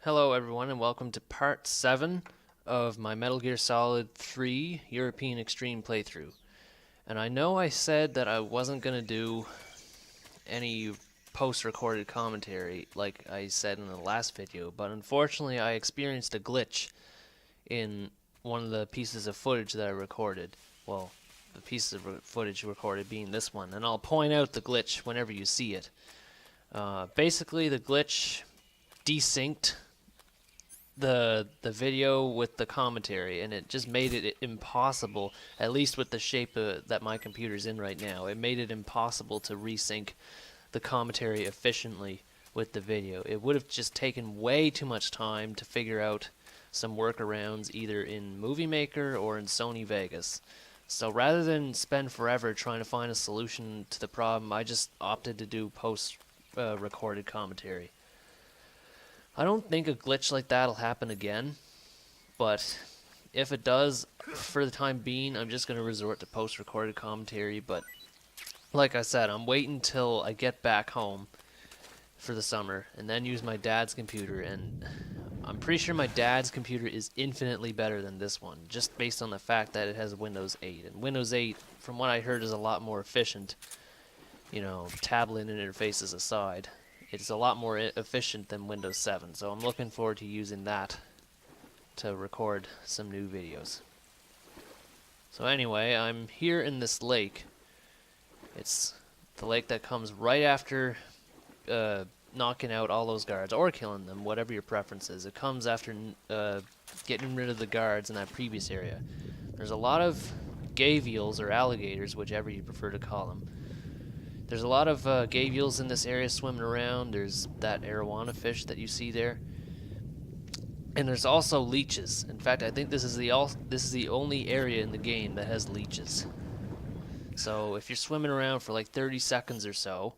Hello everyone and welcome to part 7 of my Metal Gear Solid 3 European Extreme playthrough. And I know I said that I wasn't going to do any post-recorded commentary like I said in the last video, but unfortunately I experienced a glitch in one of the pieces of footage that I recorded. Well, the pieces of footage recorded being this one, and I'll point out the glitch whenever you see it. Basically the glitch desynced the video with the commentary, and it just made it impossible, at least with the shape that my computer's in right now. It made it impossible to resync the commentary efficiently with the video. It would have just taken way too much time to figure out some workarounds either in Movie Maker or in Sony Vegas. So rather than spend forever trying to find a solution to the problem, I just opted to do post recorded commentary. I don't think a glitch like that will happen again, but if it does, for the time being, I'm just going to resort to post-recorded commentary. But like I said, I'm waiting till I get back home for the summer and then use my dad's computer, and I'm pretty sure my dad's computer is infinitely better than this one, just based on the fact that it has Windows 8. And Windows 8, from what I heard, is a lot more efficient, tablet interfaces aside. It's a lot more efficient than Windows 7, so I'm looking forward to using that to record some new videos. So anyway, I'm here in this lake. It's the lake that comes right after knocking out all those guards, or killing them, whatever your preference is. It comes after getting rid of the guards in that previous area. There's a lot of gavials, or alligators, whichever you prefer to call them. There's a lot of gavials in this area swimming around. There's that arowana fish that you see there, and there's also leeches. In fact, I think this is the only area in the game that has leeches. So if you're swimming around for like 30 seconds or so,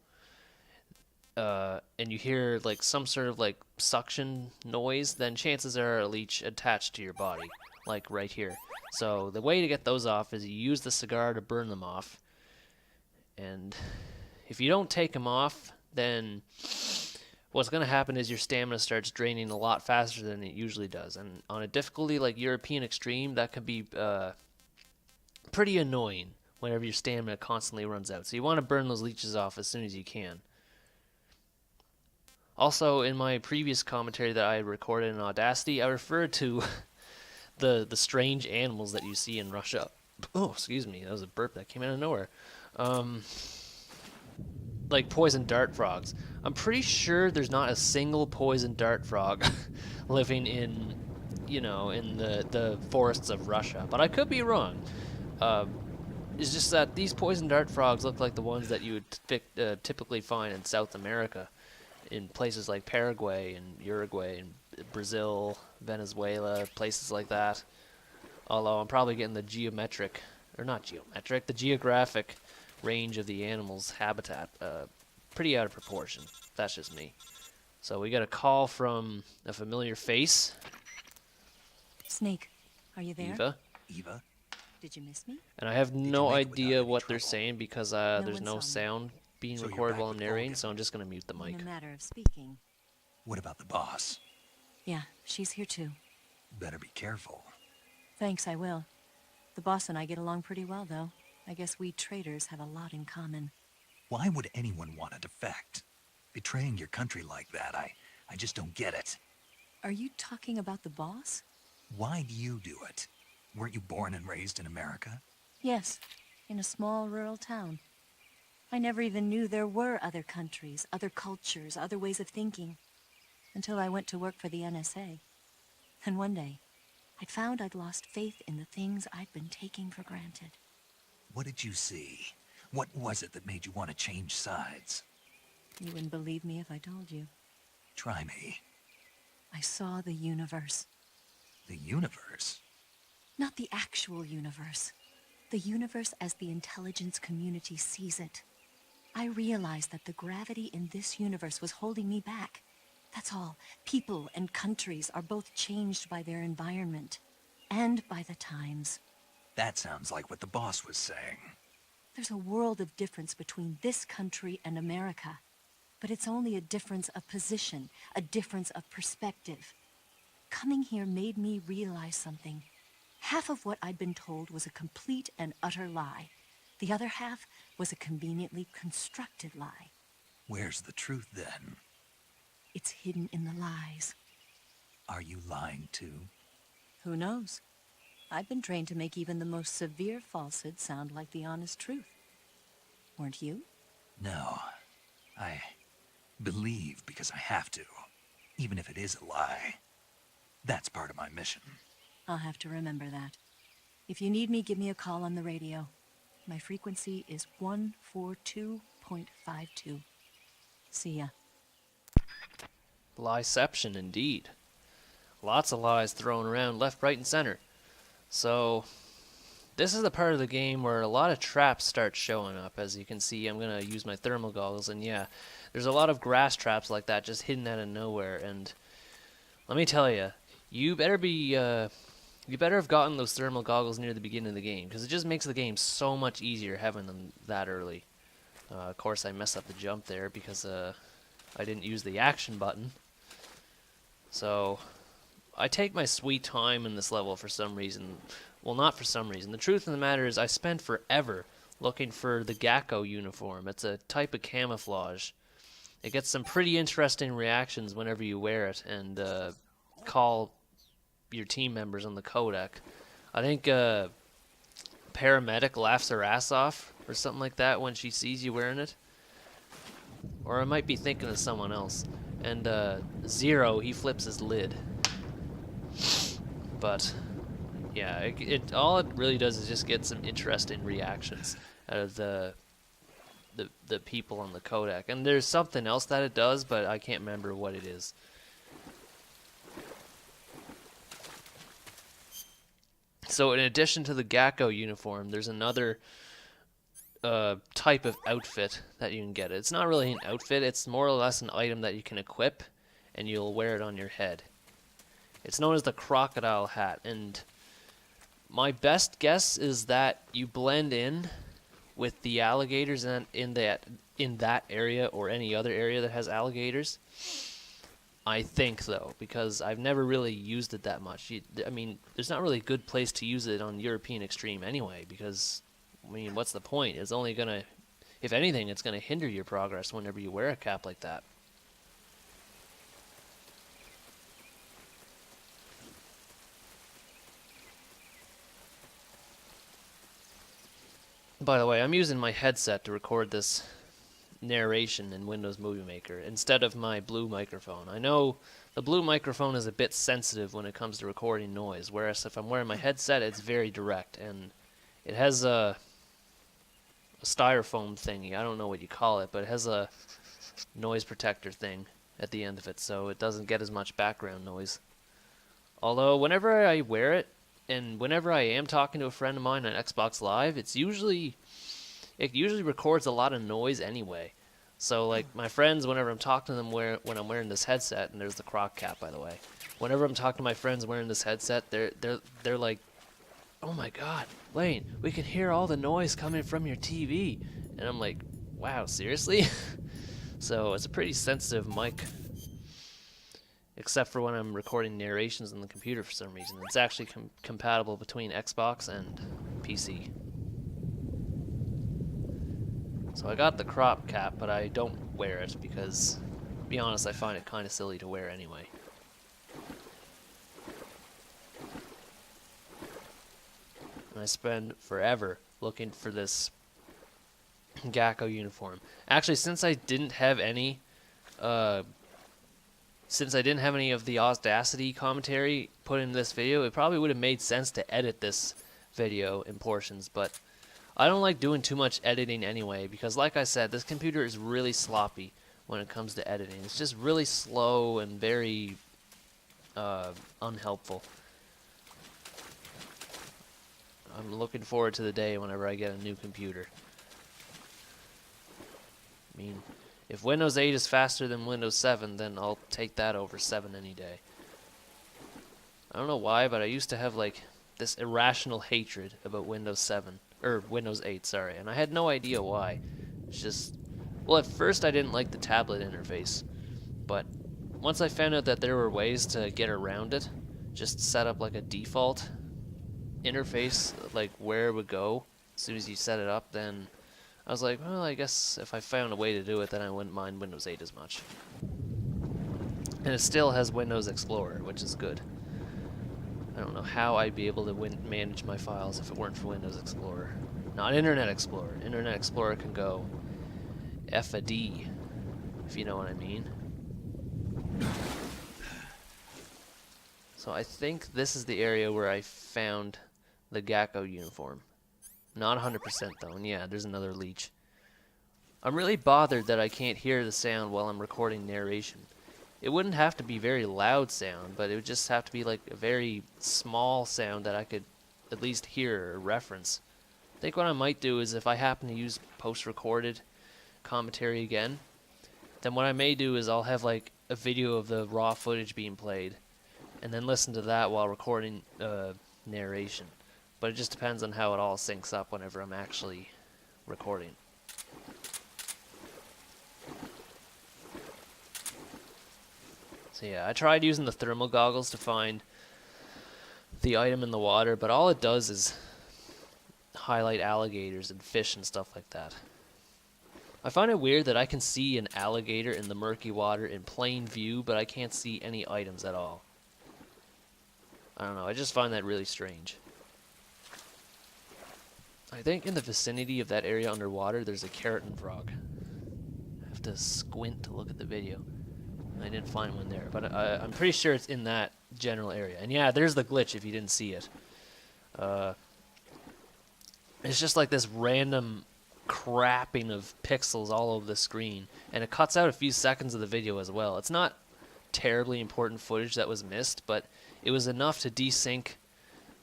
and you hear like some sort of like suction noise, then chances are a leech attached to your body, like right here. So the way to get those off is you use the cigar to burn them off, and if you don't take them off, then what's going to happen is your stamina starts draining a lot faster than it usually does. And on a difficulty like European Extreme, that can be pretty annoying whenever your stamina constantly runs out. So you want to burn those leeches off as soon as you can. Also, in my previous commentary that I recorded in Audacity, I referred to the strange animals that you see in Russia. Oh, excuse me, that was a burp that came out of nowhere. Like poison dart frogs. I'm pretty sure there's not a single poison dart frog living in, in the forests of Russia. But I could be wrong. It's just that these poison dart frogs look like the ones that you would typically find in South America, in places like Paraguay and Uruguay and Brazil, Venezuela, places like that. Although I'm probably getting the geographic range of the animal's habitat pretty out of proportion. That's just me. So we got a call from a familiar face. Snake, are you there? Eva. Eva? Did you miss me? And I have no make it without idea any what they're trouble? saying because there's no sound being So you're recorded back while I'm with narrating, Olga? so I'm just going to mute the mic. In a matter of speaking. What about the boss? Yeah, she's here too. Better be careful. Thanks, I will. The boss and I get along pretty well, though. I guess we traders have a lot in common. Why would anyone want to defect? Betraying your country like that, I just don't get it. Are you talking about the boss? Why do you do it? Weren't you born and raised in America? Yes, in a small rural town. I never even knew there were other countries, other cultures, other ways of thinking. Until I went to work for the NSA. And one day, I'd found I'd lost faith in the things I'd been taking for granted. What did you see? What was it that made you want to change sides? You wouldn't believe me if I told you. Try me. I saw the universe. The universe? Not the actual universe. The universe as the intelligence community sees it. I realized that the gravity in this universe was holding me back. That's all. People and countries are both changed by their environment. And by the times. That sounds like what the boss was saying. There's a world of difference between this country and America. But it's only a difference of position, a difference of perspective. Coming here made me realize something. Half of what I'd been told was a complete and utter lie. The other half was a conveniently constructed lie. Where's the truth, then? It's hidden in the lies. Are you lying, too? Who knows? I've been trained to make even the most severe falsehood sound like the honest truth. Weren't you? No. I believe because I have to, even if it is a lie. That's part of my mission. I'll have to remember that. If you need me, give me a call on the radio. My frequency is 142.52. See ya. Lieception, indeed. Lots of lies thrown around left, right, and center. So, this is the part of the game where a lot of traps start showing up. As you can see, I'm going to use my thermal goggles, and yeah, there's a lot of grass traps like that just hidden out of nowhere. And let me tell you, you better have gotten those thermal goggles near the beginning of the game, because it just makes the game so much easier having them that early. Of course, I messed up the jump there because I didn't use the action button. So, I take my sweet time in this level for some reason. Well, not for some reason. The truth of the matter is I spent forever looking for the Gecko uniform. It's a type of camouflage. It gets some pretty interesting reactions whenever you wear it and call your team members on the codec. I think Paramedic laughs her ass off or something like that when she sees you wearing it. Or I might be thinking of someone else. And Zero, he flips his lid. But yeah, all it really does is just get some interesting reactions out of the people on the codec. And there's something else that it does, but I can't remember what it is. So in addition to the Gecko uniform, there's another type of outfit that you can get. It's not really an outfit, it's more or less an item that you can equip, and you'll wear it on your head. It's known as the crocodile hat, and my best guess is that you blend in with the alligators in that area or any other area that has alligators. I think, though, because I've never really used it that much. I mean, there's not really a good place to use it on European Extreme anyway, because, I mean, what's the point? It's only going to, if anything, it's going to hinder your progress whenever you wear a cap like that. By the way, I'm using my headset to record this narration in Windows Movie Maker instead of my blue microphone. I know the blue microphone is a bit sensitive when it comes to recording noise, whereas if I'm wearing my headset, it's very direct, and it has a styrofoam thingy. I don't know what you call it, but it has a noise protector thing at the end of it, so it doesn't get as much background noise. Although, whenever I wear it, and whenever I am talking to a friend of mine on Xbox Live, it usually records a lot of noise anyway. So, like, my friends, whenever I'm talking to them when I'm wearing this headset, and there's the croc cap, by the way. Whenever I'm talking to my friends wearing this headset, they're like, "Oh my God, Lane, we can hear all the noise coming from your TV." And I'm like, "Wow, seriously?" So it's a pretty sensitive mic. Except for when I'm recording narrations on the computer for some reason. It's actually compatible between Xbox and PC. So I got the crop cap, but I don't wear it because, to be honest, I find it kind of silly to wear anyway. And I spend forever looking for this Gecko uniform. Actually, since I didn't have any of the Audacity commentary put in this video, it probably would have made sense to edit this video in portions, but I don't like doing too much editing anyway, because like I said, this computer is really sloppy when it comes to editing. It's just really slow and very unhelpful. I'm looking forward to the day whenever I get a new computer. I mean, if Windows 8 is faster than Windows 7, then I'll take that over 7 any day. I don't know why, but I used to have like this irrational hatred about Windows 7, or Windows 8, sorry, and I had no idea why. It's just, Well, at first I didn't like the tablet interface, but once I found out that there were ways to get around it, just set up like a default interface, like where it would go as soon as you set it up, then I was like, well, I guess if I found a way to do it, then I wouldn't mind Windows 8 as much. And it still has Windows Explorer, which is good. I don't know how I'd be able to manage my files if it weren't for Windows Explorer. Not Internet Explorer. Internet Explorer can go F a D, if you know what I mean. So I think this is the area where I found the Gecko uniform. Not 100% though, and yeah, there's another leech. I'm really bothered that I can't hear the sound while I'm recording narration. It wouldn't have to be very loud sound, but it would just have to be like a very small sound that I could at least hear or reference. I think what I might do is if I happen to use post-recorded commentary again, then what I may do is I'll have like a video of the raw footage being played, and then listen to that while recording narration. But it just depends on how it all syncs up whenever I'm actually recording. So yeah, I tried using the thermal goggles to find the item in the water, but all it does is highlight alligators and fish and stuff like that. I find it weird that I can see an alligator in the murky water in plain view, but I can't see any items at all. I don't know, I just find that really strange. I think in the vicinity of that area underwater, there's a keratin frog. I have to squint to look at the video. I didn't find one there, but I'm pretty sure it's in that general area. And yeah, there's the glitch if you didn't see it. It's just like this random crapping of pixels all over the screen, and it cuts out a few seconds of the video as well. It's not terribly important footage that was missed, but it was enough to desync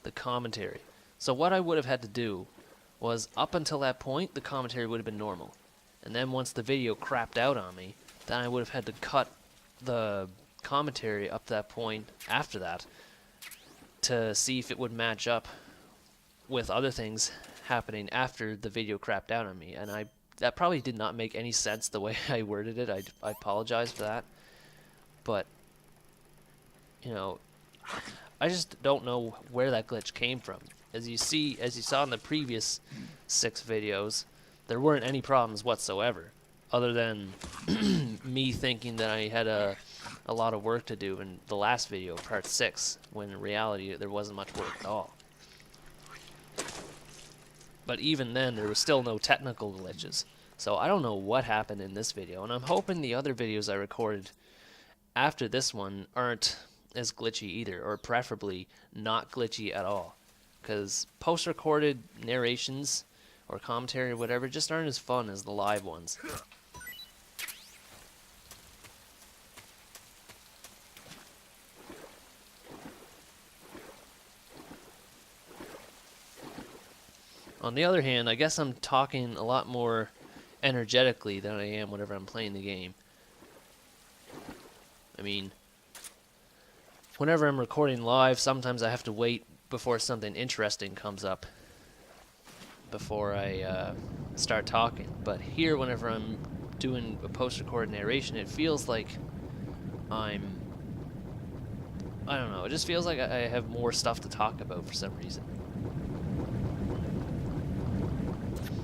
the commentary. So what I would have had to do was, up until that point, the commentary would have been normal. And then once the video crapped out on me, then I would have had to cut the commentary up to that point after that to see if it would match up with other things happening after the video crapped out on me. And that probably did not make any sense the way I worded it. I apologize for that. But, you know, I just don't know where that glitch came from. As you saw in the previous 6 videos, there weren't any problems whatsoever, other than me thinking that I had a lot of work to do in the last video, part 6, when in reality there wasn't much work at all. But even then, there was still no technical glitches. So I don't know what happened in this video, and I'm hoping the other videos I recorded after this one aren't as glitchy either, or preferably not glitchy at all. Because post-recorded narrations or commentary or whatever just aren't as fun as the live ones. On the other hand, I guess I'm talking a lot more energetically than I am whenever I'm playing the game. I mean, whenever I'm recording live, sometimes I have to wait before something interesting comes up before I start talking. But here, whenever I'm doing a post-recorded narration, it feels like I don't know, it just feels like I have more stuff to talk about for some reason.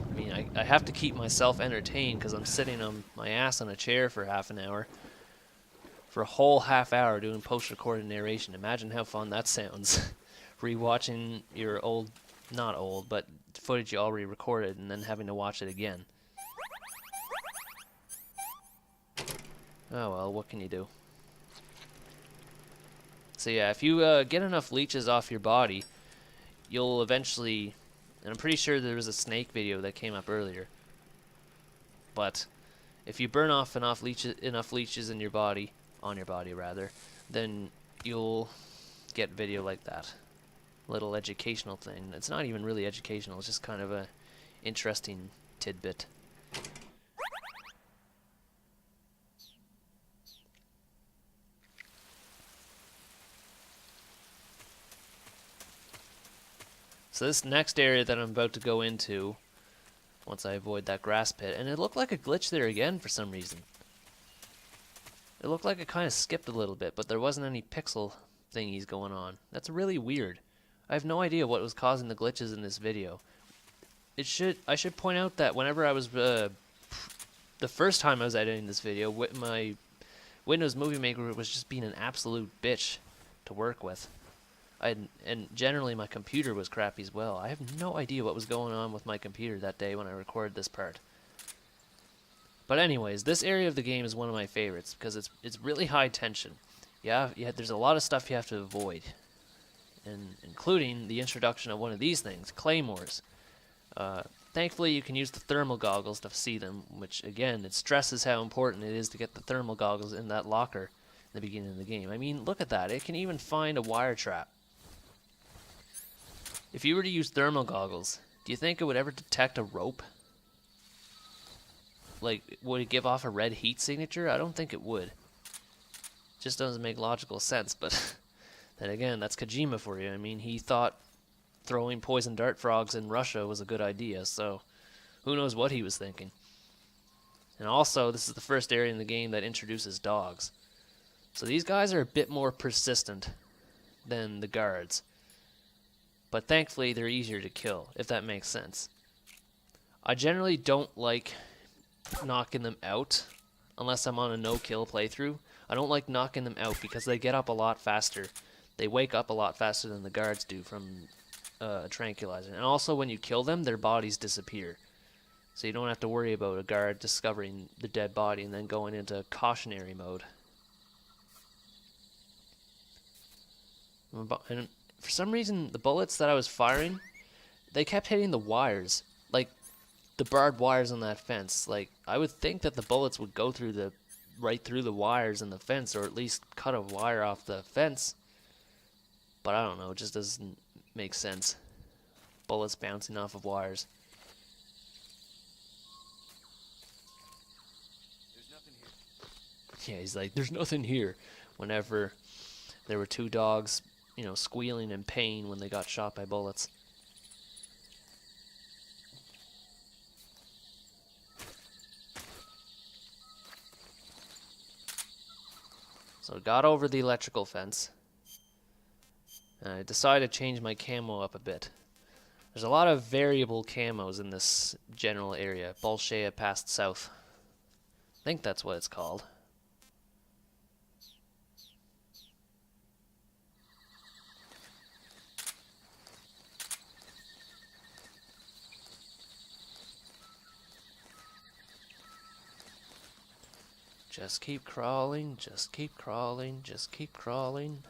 I mean, I have to keep myself entertained because I'm sitting on my ass on a chair for half an hour. For a whole half hour doing post-recorded narration. Imagine how fun that sounds. Rewatching your old, not old, but footage you already recorded and then having to watch it again. Oh well, what can you do? So yeah, if you get enough leeches off your body, you'll eventually, and I'm pretty sure there was a snake video that came up earlier, but if you burn off enough leeches in your body, on your body rather, then you'll get video like that. Little educational thing. It's not even really educational, it's just kind of a interesting tidbit. So this next area that I'm about to go into, once I avoid that grass pit. And it looked like a glitch there again for some reason. It looked like it kind of skipped a little bit, but there wasn't any pixel thingies going on. That's really weird. I have no idea what was causing the glitches in this video. I should point out that whenever I was the first time I was editing this video, my Windows Movie Maker was just being an absolute bitch to work with. And generally my computer was crappy as well. I have no idea what was going on with my computer that day when I recorded this part. But anyways, this area of the game is one of my favorites because it's really high tension. Yeah, there's a lot of stuff you have to avoid, and including the introduction of one of these things, claymores. Thankfully, you can use the thermal goggles to see them, which again, it stresses how important it is to get the thermal goggles in that locker in the beginning of the game. I mean, look at that. It can even find a wire trap. If you were to use thermal goggles, do you think it would ever detect a rope? Like, would it give off a red heat signature? I don't think it would. Just doesn't make logical sense, but then again, that's Kojima for you. I mean, he thought throwing poison dart frogs in Russia was a good idea, so who knows what he was thinking. And also, this is the first area in the game that introduces dogs. So these guys are a bit more persistent than the guards. But thankfully, they're easier to kill, if that makes sense. I generally don't like knocking them out unless I'm on a no-kill playthrough. I don't like knocking them out because they get up a lot faster. They wake up a lot faster than the guards do from a tranquilizer. And also when you kill them, their bodies disappear. So you don't have to worry about a guard discovering the dead body and then going into cautionary mode. And for some reason, the bullets that I was firing, they kept hitting the wires. Like, the barbed wires on that fence. Like, I would think that the bullets would go through right through the wires in the fence, or at least cut a wire off the fence. But I don't know, it just doesn't make sense. Bullets bouncing off of wires. There's nothing here. Yeah, he's like, there's nothing here. Whenever there were two dogs, you know, squealing in pain when they got shot by bullets. So I got over the electrical fence. And I decided to change my camo up a bit. There's a lot of variable camos in this general area. Bolshea past south. I think that's what it's called. Just keep crawling, just keep crawling, just keep crawling.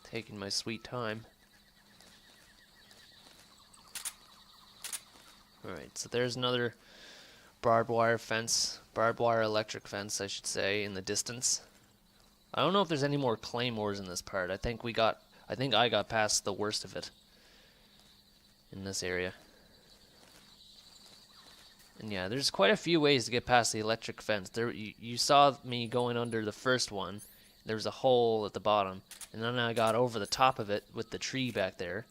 Taking my sweet time. Alright, so there's another barbed wire fence, barbed wire electric fence, I should say, in the distance. I don't know if there's any more claymores in this part. I think I got past the worst of it in this area. And yeah, there's quite a few ways to get past the electric fence. You saw me going under the first one. There was a hole at the bottom, and then I got over the top of it with the tree back there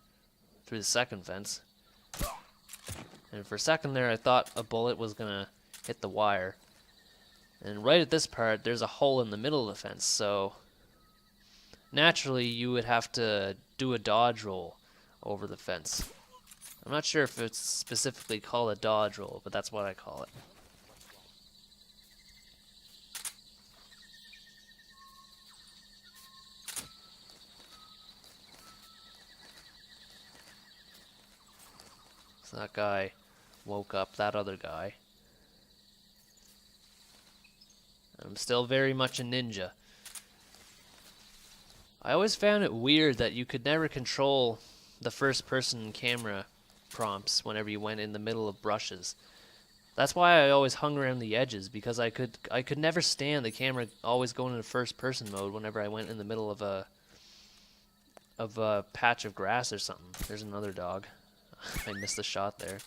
through the second fence. And for a second there, I thought a bullet was gonna hit the wire. And right at this part, there's a hole in the middle of the fence, so naturally you would have to do a dodge roll over the fence. I'm not sure if it's specifically called a dodge roll, but that's what I call it. So that guy woke up that other guy. I'm still very much a ninja. I always found it weird that you could never control the first-person camera prompts whenever you went in the middle of brushes. That's why I always hung around the edges, because I could never stand the camera always going into first-person mode whenever I went in the middle of a patch of grass or something. There's another dog. I missed the shot there.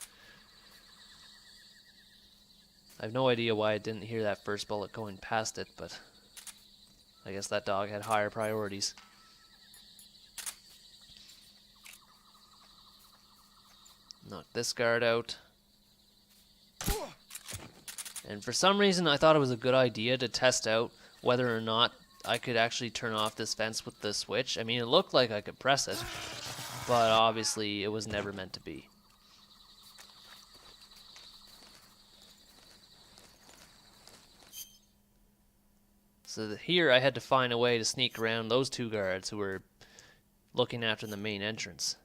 I have no idea why I didn't hear that first bullet going past it, but I guess that dog had higher priorities. Knock this guard out. And for some reason, I thought it was a good idea to test out whether or not I could actually turn off this fence with the switch. I mean, it looked like I could press it, but obviously it was never meant to be. So here I had to find a way to sneak around those two guards who were looking after the main entrance.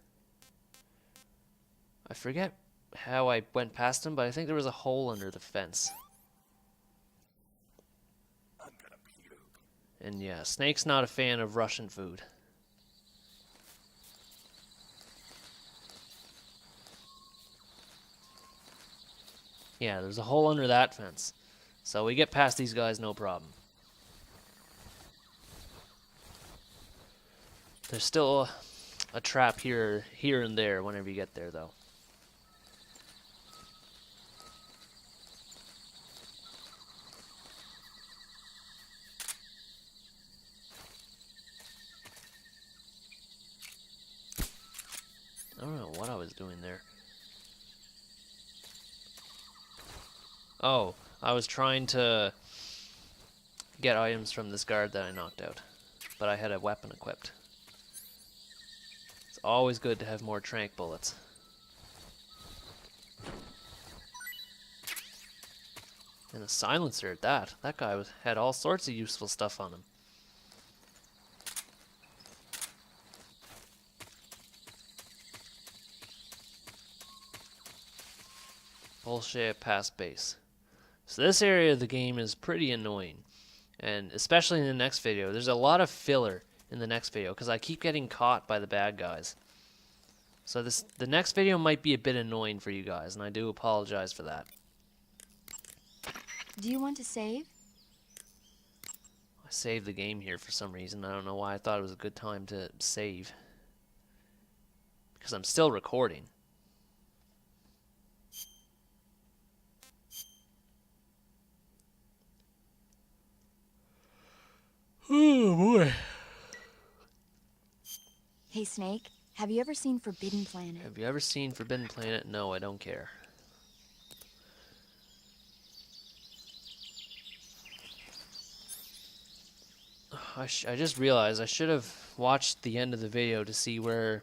I forget how I went past them, but I think there was a hole under the fence. I'm gonna puke. And yeah, Snake's not a fan of Russian food. Yeah, there's a hole under that fence. So we get past these guys no problem. There's still a trap here and there whenever you get there, though. I don't know what I was doing there. Oh, I was trying to get items from this guard that I knocked out, but I had a weapon equipped. It's always good to have more tranq bullets. And a silencer at that. That guy had all sorts of useful stuff on him. Bullshit past base. So this area of the game is pretty annoying. And especially in the next video. There's a lot of filler in the next video because I keep getting caught by the bad guys. So the next video might be a bit annoying for you guys, and I do apologize for that. Do you want to save? I saved the game here for some reason. I don't know why I thought it was a good time to save. Because I'm still recording. Oh boy. Hey, Snake, have you ever seen Forbidden Planet? Have you ever seen Forbidden Planet? No, I don't care. I just realized I should have watched the end of the video to see where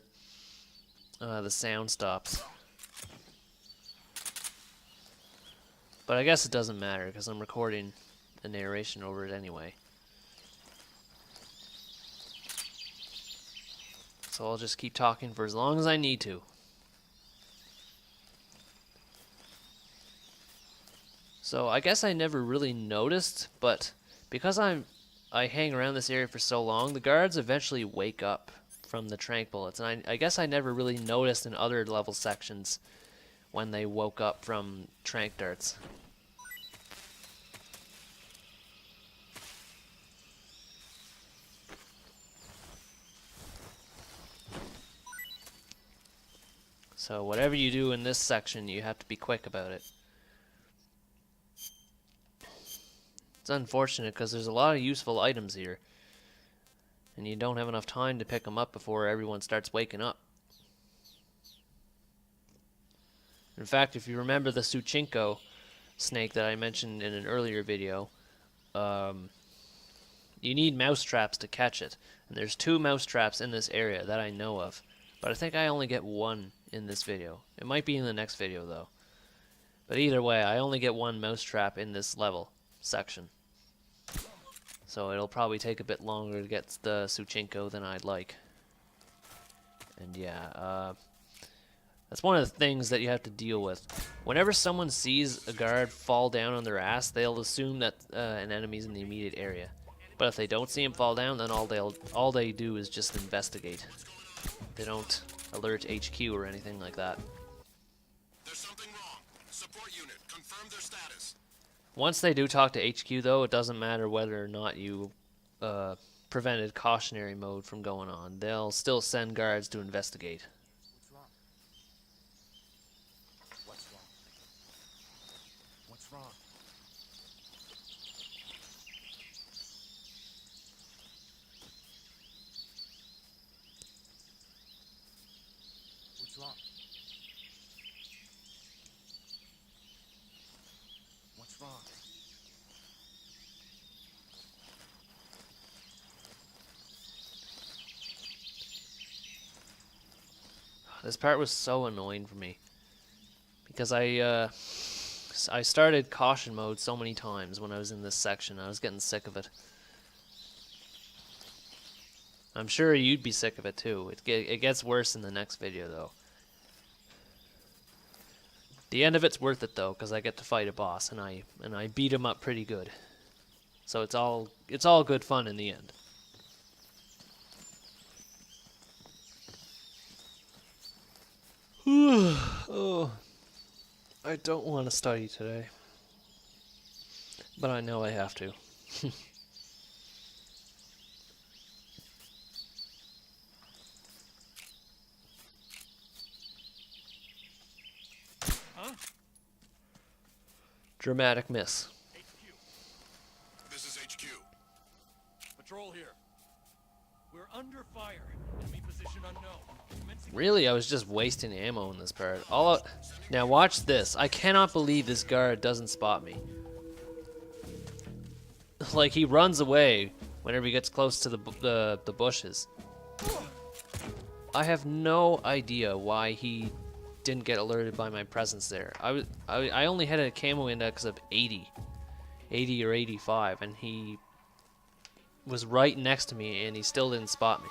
the sound stops. But I guess it doesn't matter because I'm recording the narration over it anyway. So I'll just keep talking for as long as I need to. So I guess I never really noticed, but because I hang around this area for so long, the guards eventually wake up from the tranq bullets. And I guess I never really noticed in other level sections when they woke up from tranq darts. So whatever you do in this section, you have to be quick about it. It's unfortunate because there's a lot of useful items here. And you don't have enough time to pick them up before everyone starts waking up. In fact, if you remember the Suchinko snake that I mentioned in an earlier video, you need mouse traps to catch it. And there's 2 mouse traps in this area that I know of. But I think I only get 1 in this video. It might be in the next video though. But either way, I only get 1 mouse trap in this level section. So it'll probably take a bit longer to get the Suchinko than I'd like. And yeah, that's one of the things that you have to deal with. Whenever someone sees a guard fall down on their ass, they'll assume that an enemy's in the immediate area. But if they don't see him fall down, then all they do is just investigate. They don't alert HQ or anything like that. There's something wrong. Support unit, confirm their status. Once they do talk to HQ, though, it doesn't matter whether or not you prevented cautionary mode from going on. They'll still send guards to investigate. What's wrong? What's wrong? This part was so annoying for me. Because I started caution mode so many times when I was in this section. I was getting sick of it. I'm sure you'd be sick of it too. It gets worse in the next video though. The end of it's worth it though, because I get to fight a boss and I beat him up pretty good. So it's all good fun in the end. Oh, I don't want to study today, but I know I have to. Huh? Dramatic miss. HQ. This is HQ. Patrol here. We're under fire. Enemy position unknown. Commencing. Really, I was just wasting ammo in this part. Now watch this. I cannot believe this guard doesn't spot me. Like, he runs away whenever he gets close to the bushes. I have no idea why he didn't get alerted by my presence there. I only had a camo index of 80 or 85, and he was right next to me, and he still didn't spot me.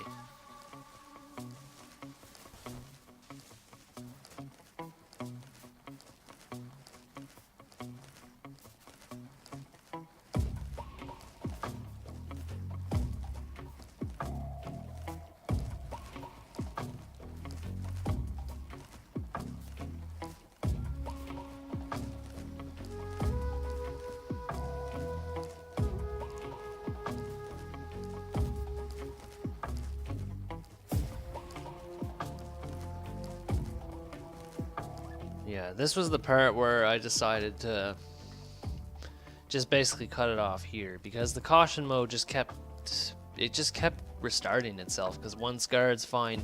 Yeah, this was the part where I decided to just basically cut it off here, because the caution mode just kept restarting itself, because once guards find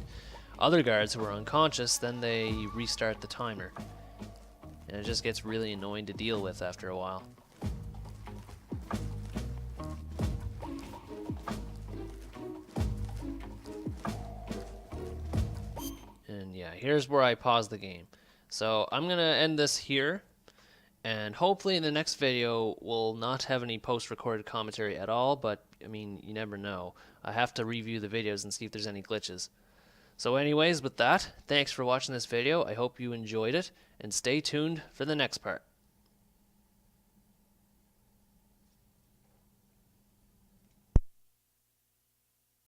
other guards who are unconscious, then they restart the timer. And it just gets really annoying to deal with after a while. And yeah, here's where I pause the game. So I'm going to end this here, and hopefully in the next video we'll not have any post-recorded commentary at all, but I mean, you never know. I have to review the videos and see if there's any glitches. So anyways, with that, thanks for watching this video. I hope you enjoyed it, and stay tuned for the next part.